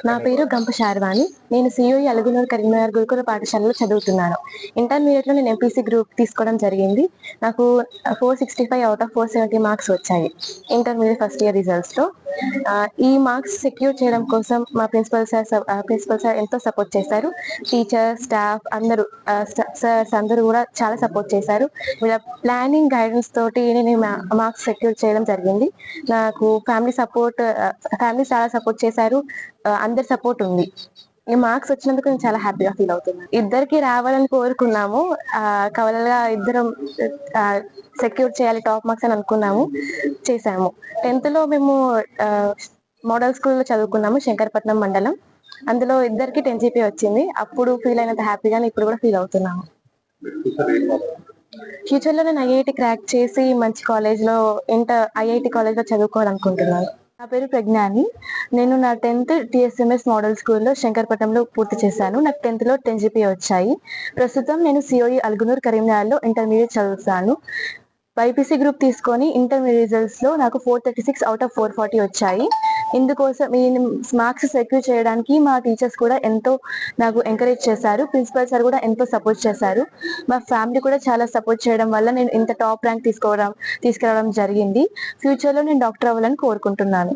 నా పేరు గంప శార్వాణి. నేను సిఓఈ అలుగునూరు కరీంనగర్ గురుకుల పాఠశాలలో చదువుతున్నాను. ఇంటర్మీడియట్‌లో నేను ఎంపీసీ గ్రూప్ తీసుకోవడం జరిగింది. నాకు 465 ఔట్ ఆఫ్ 470 మార్క్స్ వచ్చాయి ఇంటర్మీడియట్ ఫస్ట్ ఇయర్ రిజల్ట్స్‌లో. ఈ మార్క్స్ సెక్యూర్ చేయడం కోసం మా ప్రిన్సిపల్ సార్ ఎంతో సపోర్ట్ చేశారు. టీచర్స్, స్టాఫ్ అందరూ సార్స్ అందరూ కూడా చాలా సపోర్ట్ చేశారు. వీళ్ళ ప్లానింగ్, గైడెన్స్ తోటి నేను మార్క్స్ సెక్యూర్ చేయడం జరిగింది. నాకు ఫ్యామిలీ చాలా సపోర్ట్ చేశారు. అందరి సపోర్ట్ ఉంది. ఈ మార్క్స్ వచ్చినందుకు నేను చాలా హ్యాపీగా ఫీల్ అవుతున్నాను. ఇద్దరికి రావాలని కోరుకున్నాము. కవలలుగా ఇద్దరం సెక్యూర్ చేయాలి టాప్ మార్క్స్ అని అనుకున్నాము, చేశాము. 10th లో మేము మోడల్ స్కూల్లో చదువుకున్నాము, శంకరపట్నం మండలం. అందులో ఇద్దరికి 10 GPA వచ్చింది. అప్పుడు ఫీల్ అయినంత హ్యాపీగానే ఇప్పుడు కూడా ఫీల్ అవుతున్నాము. ఫ్యూచర్ లో నేను ఐఐటి క్రాక్ చేసి మంచి కాలేజ్లో ఐఐటి కాలేజ్లో చదువుకోవాలనుకుంటున్నాను. నా పేరు ప్రజ్ఞాని. నేను నా 10th టిఎస్ఎంఎస్ మోడల్ స్కూల్లో శంకరపట్నంలో పూర్తి చేశాను. నాకు 10th లో 10 GPA వచ్చాయి. ప్రస్తుతం నేను సిఓఈ అలుగునూరు కరీంనగర్లో ఇంటర్మీడియట్ చదువుతాను. బైపీసీ గ్రూప్ తీసుకొని ఇంటర్మీడియట్ రిజల్ట్స్ లో నాకు 436 ఔట్ ఆఫ్ 440 వచ్చాయి. ఇందుకోసం ఈ మార్క్స్ సెక్యూర్ చేయడానికి మా టీచర్స్ కూడా ఎంతో నాకు ఎంకరేజ్ చేశారు. ప్రిన్సిపల్ సార్ కూడా ఎంతో సపోర్ట్ చేశారు. మా ఫ్యామిలీ కూడా చాలా సపోర్ట్ చేయడం వల్ల నేను ఇంత టాప్ ర్యాంక్ తీసుకురావడం జరిగింది. ఫ్యూచర్ లో నేను డాక్టర్ అవ్వాలని కోరుకుంటున్నాను.